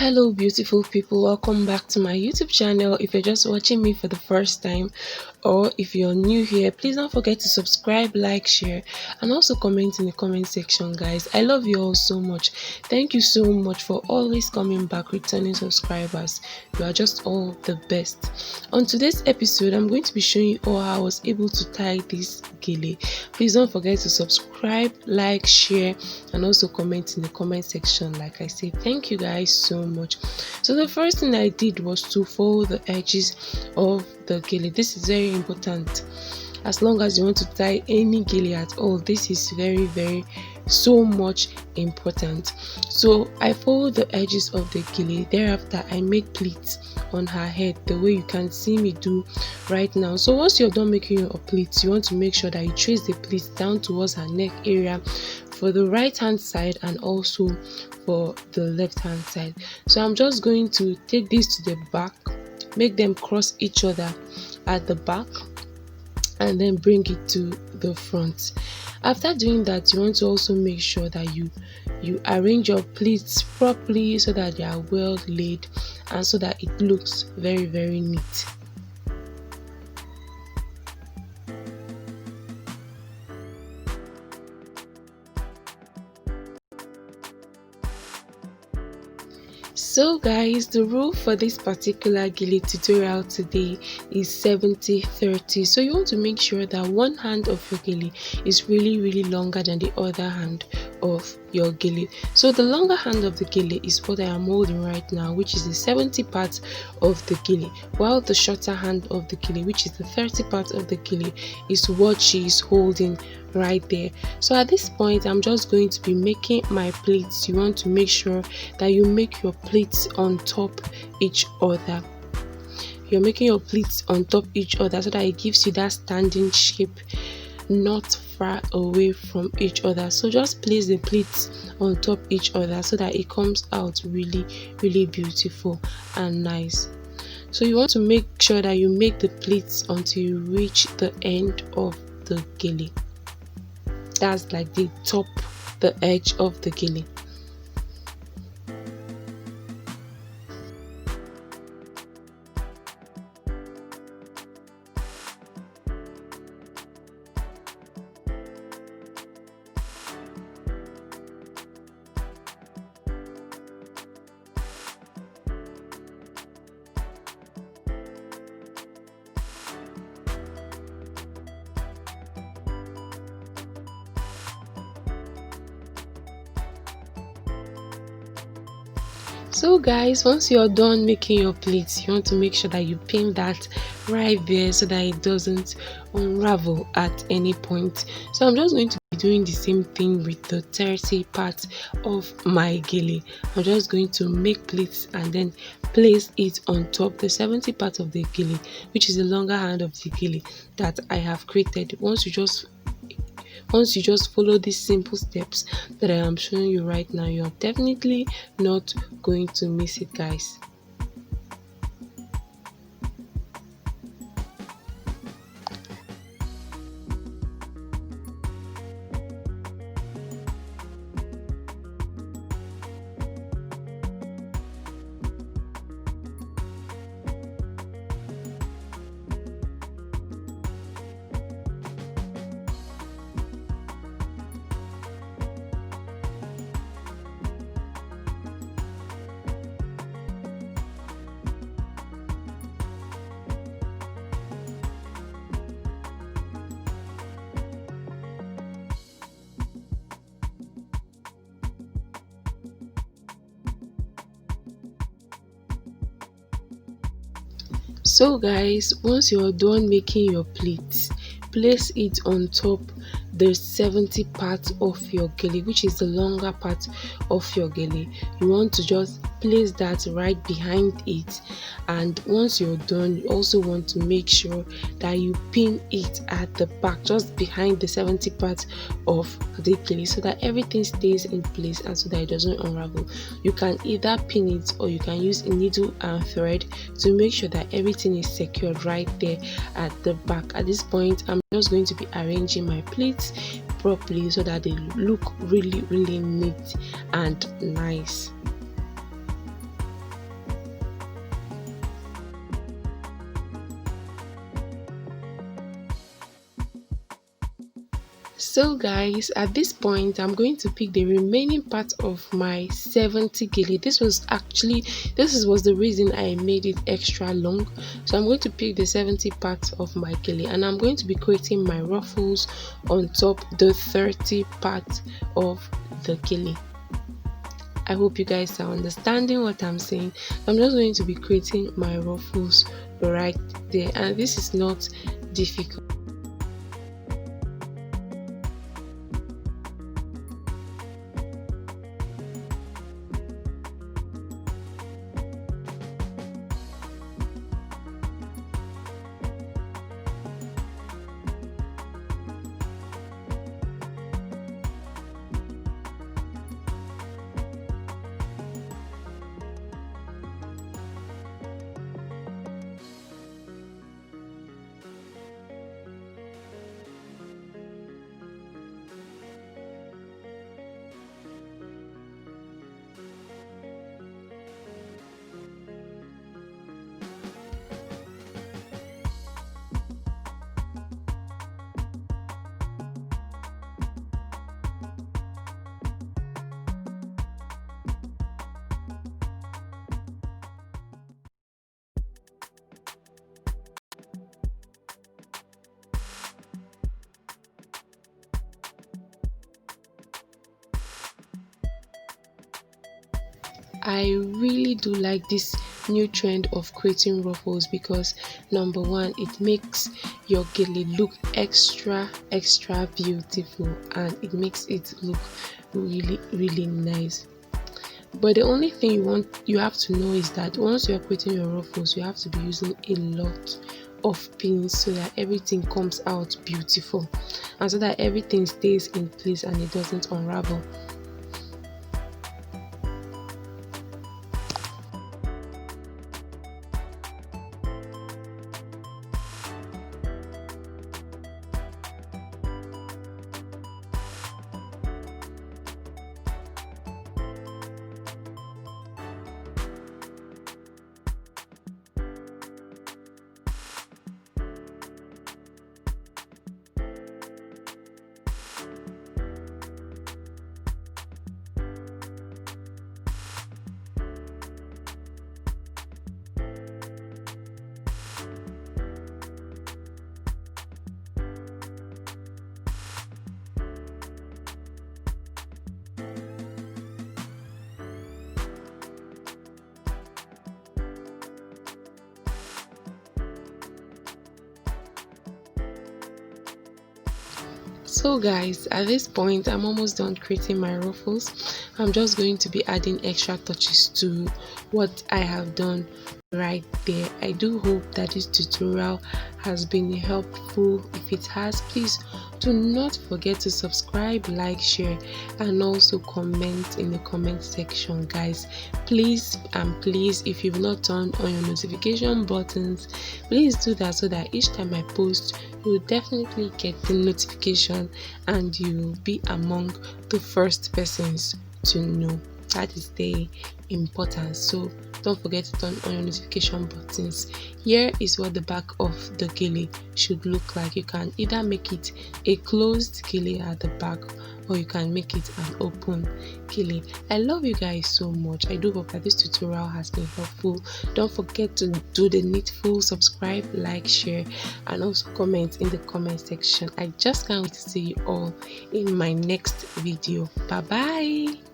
Hello beautiful people, welcome back to my YouTube channel. If you're just watching me for the first time or if you're new here, please don't forget to subscribe, like, share and also comment in the comment section, guys. I love you all so much. Thank you so much for always coming back, returning subscribers. You are just all the best. On today's episode, I'm going to be showing you how I was able to tie this gele. Please don't forget to subscribe, like, share and also comment in the comment section. Like I said, thank you guys so much. So the first thing I did was to fold the edges of the gele. This is very important. As long as you want to tie any gele at all, this is very so much important. So I fold the edges of the gele. Thereafter I make pleats on her head the way you can see me do right now. So once you're done making your pleats, you want to make sure that you trace the pleats down towards her neck area for the right hand side and also for the left hand side. So I'm just going to take this to the back, make them cross each other at the back and then bring it to the front. After doing that, you want to also make sure that you arrange your pleats properly so that they are well laid and so that it looks very neat. So guys, the rule for this particular gele tutorial today is 70-30. So you want to make sure that one hand of your gele is really longer than the other hand of your gele. So the longer hand of the gele is what I am holding right now, which is the 70 part of the gele, while the shorter hand of the gele, which is the 30 part of the gele, is what she is holding right there. So at this point, I'm just going to be making my pleats. You want to make sure that you make your pleats on top each other. You're making your pleats on top each other so that it gives you that standing shape, not far away from each other. So just place the pleats on top each other so that it comes out really beautiful and nice. So you want to make sure that you make the pleats until you reach the end of the gele. That's like the top, the edge of the gele. So guys, once you're done making your pleats, you want to make sure that you pin that right there so that it doesn't unravel at any point. So I'm just going to be doing the same thing with the 30 part of my gele. I'm just going to make pleats and then place it on top the 70 part of the gele, which is the longer hand of the gele that I have created. Once you just follow these simple steps that I am showing you right now, you're definitely not going to miss it, guys. So guys, once you're done making your pleats, place it on top the 70 part of your gele, which is the longer part of your gele. You want to just place that right behind it, and once you're done, you also want to make sure that you pin it at the back, just behind the 70 part of the gele, so that everything stays in place and so that it doesn't unravel. You can either pin it or you can use a needle and thread to make sure that everything is secured right there at the back. At this point, I'm just going to be arranging my pleats properly so that they look really neat and nice. So guys, at this point I'm going to pick the remaining part of my 70 gele. This was the reason I made it extra long. So I'm going to pick the 70 part of my gele, and I'm going to be creating my ruffles on top the 30 part of the gele. I hope you guys are understanding what I'm saying. I'm just going to be creating my ruffles right there, and this is not difficult. I really do like this new trend of creating ruffles because number one, it makes your gele look extra beautiful, and it makes it look really nice. But the only thing you have to know is that once you are creating your ruffles, you have to be using a lot of pins so that everything comes out beautiful, and so that everything stays in place and it doesn't unravel. So guys, at this point I'm almost done creating my ruffles. I'm just going to be adding extra touches to what I have done right there. I do hope that this tutorial has been helpful. If it has, please do not forget to subscribe, like, share, and also comment in the comment section, guys. Please if you've not turned on your notification buttons, please do that so that each time I post, you will definitely get the notification and you will be among the first persons to know. That is the importance. So don't forget to turn on your notification buttons. Here is what the back of the gele should look like. You can either make it a closed gele at the back, or you can make it an open gele. I love you guys so much. I do hope that this tutorial has been helpful. Don't forget to do the needful: subscribe, like, share, and also comment in the comment section. I just can't wait to see you all in my next video. Bye bye.